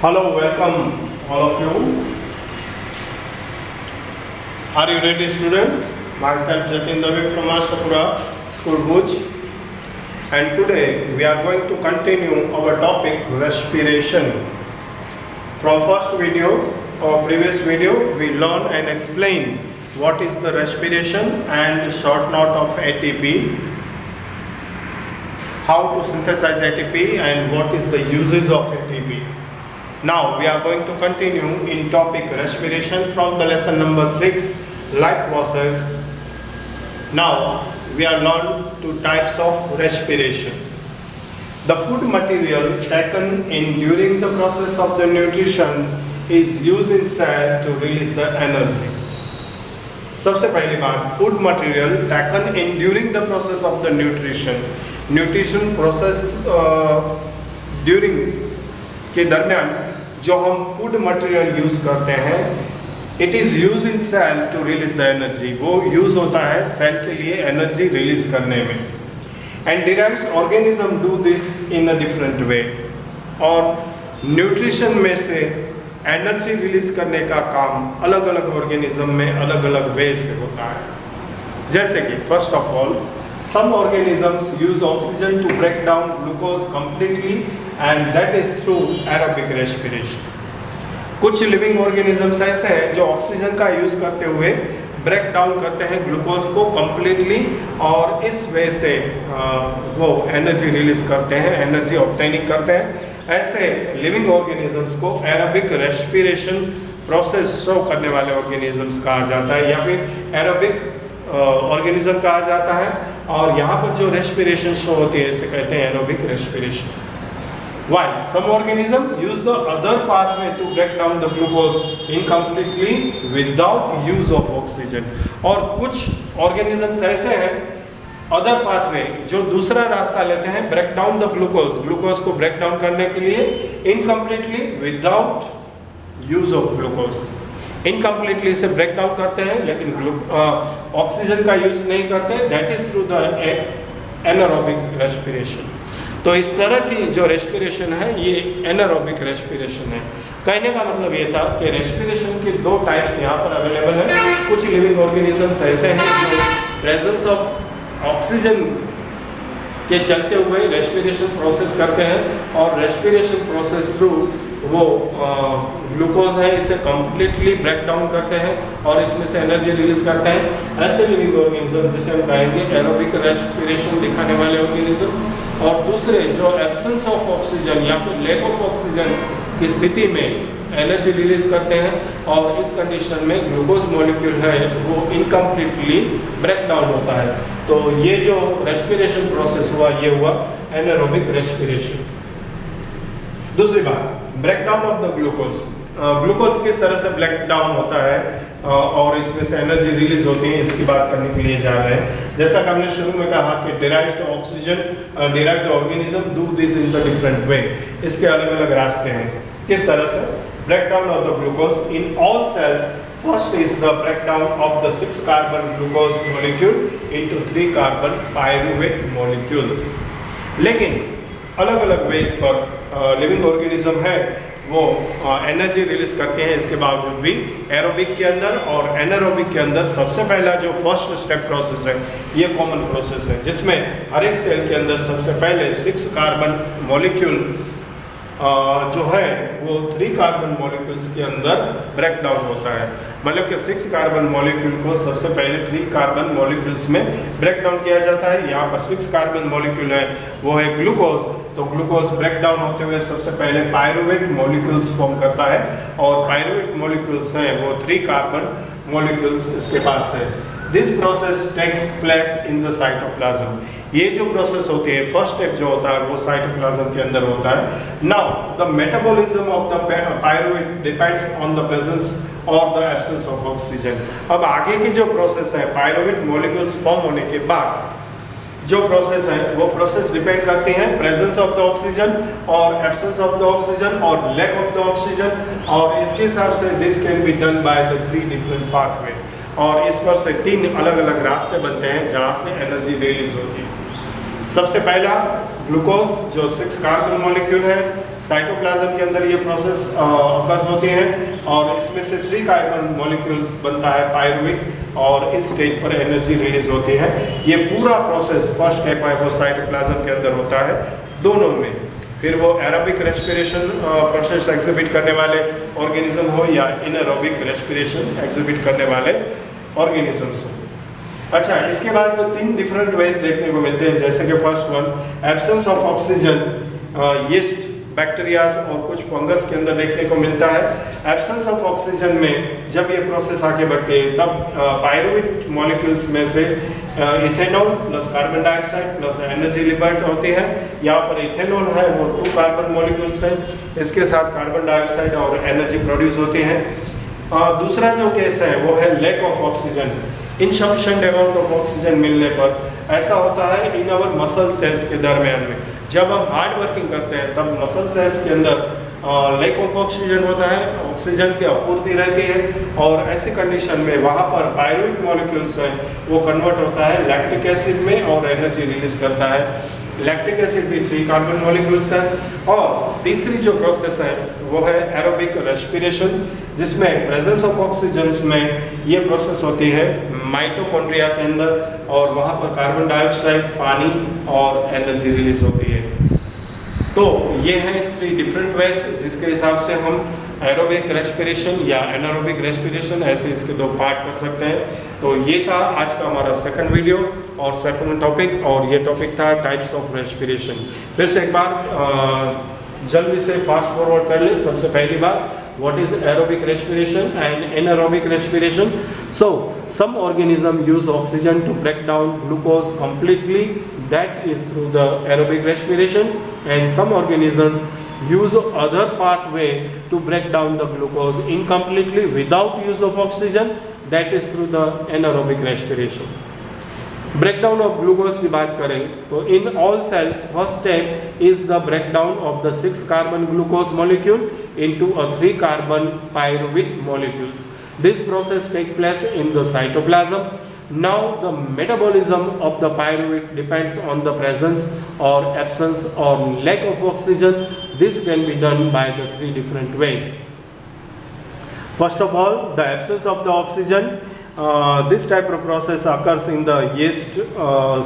Hello, welcome all of you. Are you ready, students? Myself Jatin Dave from Ashapura School Bhuj, and today we are going to continue our topic respiration. From first video or previous video, we learned and explained what is the respiration and short note of ATP, how to synthesize ATP and what is the uses of ATP. Now we are going to continue in topic respiration from the lesson number 6, life process. Now we are learned two types of respiration. The food material taken in during the process of the nutrition is used in cell to release the energy. सबसे पहली बात, food material taken in during the process of the nutrition process during के दरमियान जो हम food material use करते हैं, it is use in cell to release the energy. वो यूज होता है सेल के लिए एनर्जी रिलीज करने में. And derives organism do this in a different way. और न्यूट्रिशन में से एनर्जी रिलीज करने का काम अलग अलग ऑर्गेनिज्म में अलग अलग वे से होता है. जैसे कि first of all, some organisms use oxygen to break down glucose completely and that is through aerobic respiration. कुछ लिविंग ऑर्गेनिजम्स ऐसे हैं जो ऑक्सीजन का यूज करते हुए ब्रेक डाउन करते हैं ग्लूकोज को कंप्लीटली, और इस वे से वो एनर्जी रिलीज करते हैं, एनर्जी ऑब्टेनिंग करते हैं. ऐसे लिविंग ऑर्गेनिजम्स को एरोबिक रेस्पिरेशन प्रोसेस शो करने वाले ऑर्गेनिजम्स कहा जाता है या फिर एरोबिक ऑर्गेनिज्म कहा जाता है. और यहाँ पर जो रेस्पिरेशन शो होती है इसे कहते हैं aerobic respiration. While some organism use the other pathway to break down the glucose incompletely without use of oxygen. और कुछ organisms ऐसे हैं अदर पाथवे जो दूसरा रास्ता लेते हैं ब्रेक डाउन द ग्लूकोज को ब्रेक डाउन करने के लिए incompletely without use of glucose. Incompletely इसे ब्रेक डाउन करते हैं लेकिन ऑक्सीजन का यूज नहीं करते. That is through the anaerobic respiration. तो इस तरह की जो रेस्पिरेशन है ये एनारोबिक रेस्पिरेशन है. कहने का मतलब ये था कि रेस्पिरेशन के दो टाइप्स यहाँ पर अवेलेबल है. कुछ लिविंग ऑर्गेनिजम्स ऐसे हैं जो प्रेजेंस ऑफ ऑक्सीजन के चलते हुए रेस्पिरेशन प्रोसेस करते हैं और रेस्पिरेशन प्रोसेस थ्रू वो ग्लूकोज है इसे कम्प्लीटली ब्रेक डाउन करते हैं और इसमें से एनर्जी रिलीज करते हैं. ऐसे लिविंग ऑर्गेनिज्म जिसे हम कहेंगे एरोबिक रेस्पिरेशन दिखाने वाले ऑर्गेनिज्म. और दूसरे जो एब्सेंस ऑफ ऑक्सीजन या फिर लैक ऑफ ऑक्सीजन की स्थिति में एनर्जी रिलीज करते हैं और इस कंडीशन में ग्लूकोज मॉलिक्यूल है वो इनकम्प्लीटली ब्रेक डाउन होता है. तो ये जो रेस्पिरेशन प्रोसेस हुआ ये हुआ एनारोबिक रेस्पिरेशन. दूसरी बात, break down of the glucose. Glucose किस तरह से ब्रेक डाउन होता है और इसमें से एनर्जी रिलीज होती है इसकी बात करने के लिए जा रहे हैं. जैसा कि हमने शुरू में कहा कि derives the oxygen derive the organism do this in the different way. इसके अलग अलग रास्ते हैं. किस तरह से? Breakdown of the glucose in all cells. First is the breakdown of the 6 carbon glucose molecule into 3 carbon pyruvate molecules. लेकिन अलग अलग वेज पर लिविंग ऑर्गेनिज्म है वो एनर्जी रिलीज करते हैं इसके बावजूद भी एरोबिक के अंदर और एनारोबिक के अंदर. सबसे पहला जो फर्स्ट स्टेप प्रोसेस है ये कॉमन प्रोसेस है जिसमें हर एक सेल के अंदर सबसे पहले 6 कार्बन मॉलिक्यूल जो है वो 3 कार्बन मॉलिक्यूल्स के अंदर ब्रेक डाउन होता है. मतलब कि 6 कार्बन मॉलिक्यूल को सबसे पहले 3 कार्बन मॉलिक्यूल्स में ब्रेक डाउन किया जाता है. यहाँ पर 6 कार्बन मॉलिक्यूल है वो है ग्लूकोज. तो ग्लूकोज ब्रेक डाउन होते हुए सबसे पहले पायरुवेट मॉलिक्यूल्स फॉर्म करता है और पायरुवेट मॉलिक्यूल्स हैं वो 3 कार्बन मॉलिक्यूल्स इसके पास है. This process takes place in the cytoplasm. ये जो प्रोसेस होती है फर्स्ट स्टेप जो होता है वो साइटोप्लाज्म के अंदर होता है. Now the metabolism of the pyruvate depends on the presence और द एब्सेंस ऑफ ऑक्सीजन. अब आगे की जो प्रोसेस है पायरुवेट मॉलिक्यूल्स फॉर्म होने के बाद जो प्रोसेस है वो प्रोसेस डिपेंड करती है प्रेजेंस ऑफ द ऑक्सीजन और एब्सेंस ऑफ द ऑक्सीजन और लैक ऑफ द ऑक्सीजन. और इसके हिसाब से this can be done by the 3 different pathway. और इस पर से 3 अलग अलग रास्ते बनते हैं जहाँ से एनर्जी रिलीज होती है. सबसे पहला ग्लूकोज जो 6 कार्बन मॉलिक्यूल है, साइटोप्लाज्म के अंदर ये प्रोसेस अकर्स होती है और इसमें से 3 कार्बन मॉलिक्यूल्स बनता है पायरुविक और इस स्टेज पर एनर्जी रिलीज होती है। ये पूरा प्रोसेस फर्स्ट स्टेप है वो साइटोप्लाज्म के अंदर होता है दोनों में। फिर वो एरोबिक रेस्पिरेशन प्रोसेस एग्जिबिट करने वाले ऑर्गेनिज्म हो या इनएरोबिक रेस्पिरेशन एग्जिबिट करने वाले ऑर्गेनिजम्स हो। अच्छा, इसके बाद तो 3 डिफरेंट वेज देखने को मिलते हैं, जैसे कि first one absence of oxygen, yeast, bacterias और कुछ फंगस के अंदर देखने को मिलता है। एब्सेंस ऑफ ऑक्सीजन में जब ये प्रोसेस आगे बढ़ती है तब पायरुवेट मॉलिक्यूल्स में से ethanol plus carbon dioxide plus energy liberate होती है। यहाँ पर इथेनॉल है वो 2 कार्बन मॉलिक्यूल्स है, इसके साथ कार्बन डाइऑक्साइड और एनर्जी प्रोड्यूस होती है। दूसरा जो केस है वो है lack of oxygen, insufficient amount of oxygen मिलने पर ऐसा होता है इन आवर मसल सेल्स के दरमियान में। जब हम हार्ड वर्किंग करते हैं तब मसल सेल्स के अंदर लैक ऑफ ऑक्सीजन होता है, ऑक्सीजन की आपूर्ति रहती है और ऐसी कंडीशन में वहाँ पर पायरुवेट मॉलिक्यूल्स हैं वो कन्वर्ट होता है लैक्टिक एसिड में और एनर्जी रिलीज करता है। लैक्टिक एसिड भी 3 कार्बन मॉलिक्यूल्स हैं। और तीसरी जो प्रोसेस है वो है एरोबिक रेस्पिरेशन, जिसमें प्रेजेंस ऑफ ऑक्सीजन में ये प्रोसेस होती है माइटोकॉन्ड्रिया के अंदर और वहाँ पर कार्बन डाइऑक्साइड, पानी और एनर्जी रिलीज होती है। तो ये हैं 3 डिफरेंट वेज जिसके हिसाब से हम एरोबिक रेस्पिरेशन या एनारोबिक रेस्पिरेशन ऐसे इसके 2 पार्ट कर सकते हैं। तो ये था आज का हमारा सेकंड वीडियो और सेकंड टॉपिक, और ये टॉपिक था टाइप्स ऑफ रेस्पिरेशन। फिर से एक बार जल्दी से फास्ट फॉरवर्ड कर ले। सबसे पहली बात, what is aerobic respiration and anaerobic respiration? So some organism use oxygen to break down glucose completely, that is through the aerobic respiration, and some organisms use other pathway to break down the glucose incompletely without use of oxygen, that is through the anaerobic respiration. Breakdown of glucose की बात करें तो in all cells first step is the breakdown of the 6 carbon glucose molecule into a 3 carbon pyruvic molecules. This process take place in the cytoplasm. Now the metabolism of the pyruvate depends on the presence और absence और lack of oxygen. This can be done by the 3 different ways. First of all, the absence of the oxygen. This type of process occurs in the yeast,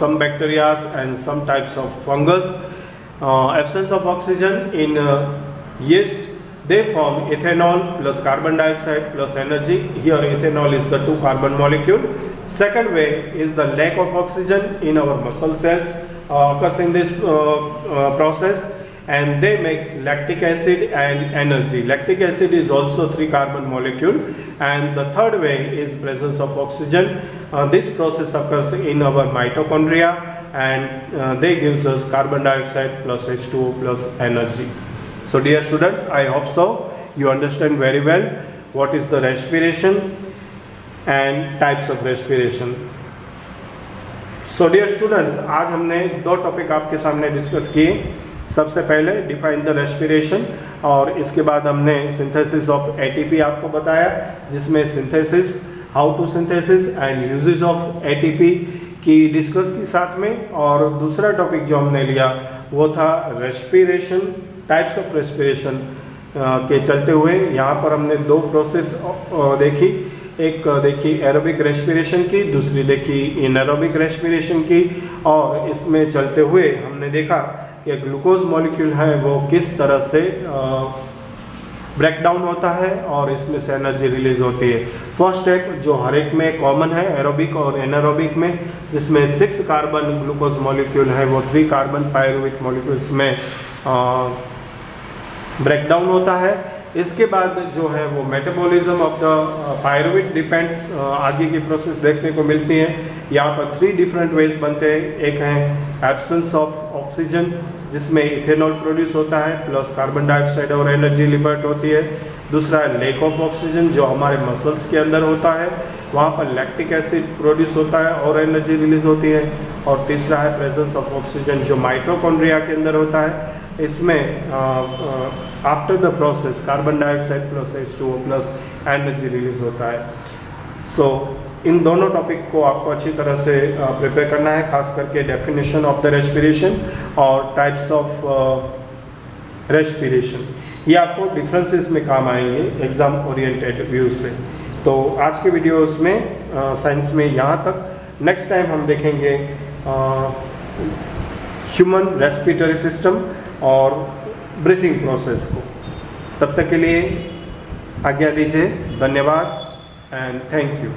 some bacteria and some types of fungus. Absence of oxygen in yeast, they form ethanol plus carbon dioxide plus energy. Here ethanol is the 2 carbon molecule. Second way is the lack of oxygen in our muscle cells occurs in this process, and they makes lactic acid and energy. Lactic acid is also 3 carbon molecule. And the third way is presence of oxygen. This process occurs in our mitochondria, and they gives us carbon dioxide plus H2O plus energy. So dear students, I hope so you understand very well what is the respiration and types of respiration. So dear students, आज हमने 2 topic आपके सामने discuss किए। सबसे पहले define the respiration, और इसके बाद हमने सिंथेसिस ऑफ एटीपी आपको बताया, जिसमें synthesis, how to synthesis and uses of ATP की डिस्कस की साथ में। और दूसरा टॉपिक जो हमने लिया वो था रेस्पिरेशन, टाइप्स ऑफ रेस्पिरेशन के चलते हुए यहाँ पर हमने 2 प्रोसेस देखी। एक देखी एरोबिक रेस्पिरेशन की, दूसरी देखी इनएरोबिक रेस्पिरेशन की। और इसमें चलते हुए हमने देखा कि ग्लूकोज मॉलिक्यूल है वो किस तरह से ब्रेकडाउन होता है और इसमें से एनर्जी रिलीज होती है। फर्स्ट स्टेप जो हर एक में कॉमन है एरोबिक और एनारोबिक में, जिसमें 6 कार्बन ग्लूकोज मॉलिक्यूल है वो 3 कार्बन पायरुवेट मॉलिक्यूल्स में ब्रेकडाउन होता है। इसके बाद जो है वो metabolism of the pyruvate depends, आगे की प्रोसेस देखने को मिलती है। यहाँ पर 3 डिफरेंट वेज बनते हैं। एक है एब्सेंस ऑफ ऑक्सीजन, जिसमें इथेनॉल प्रोड्यूस होता है प्लस कार्बन डाइऑक्साइड और एनर्जी लिबर्ट होती है। दूसरा है लैक ऑफ ऑक्सीजन, जो हमारे मसल्स के अंदर होता है, वहाँ पर लैक्टिक एसिड प्रोड्यूस होता है और एनर्जी रिलीज होती है। और तीसरा है प्रेजेंस ऑफ ऑक्सीजन, जो माइटोकॉन्ड्रिया के अंदर होता है। इसमें after the process carbon dioxide plus H2O plus energy release होता है। सो इन दोनों टॉपिक को आपको अच्छी तरह से प्रिपेयर करना है, खास करके डेफिनेशन ऑफ द रेस्पिरेशन और टाइप्स ऑफ रेस्पिरेशन। ये आपको डिफरेंसेस में काम आएंगे एग्ज़ाम ओरिएंटेड व्यू से। तो आज के वीडियोस में साइंस में यहाँ तक। नेक्स्ट टाइम हम देखेंगे ह्यूमन रेस्पिरेटरी सिस्टम और ब्रीथिंग प्रोसेस को। तब तक के लिए आज्ञा दीजिए। धन्यवाद एंड थैंक यू।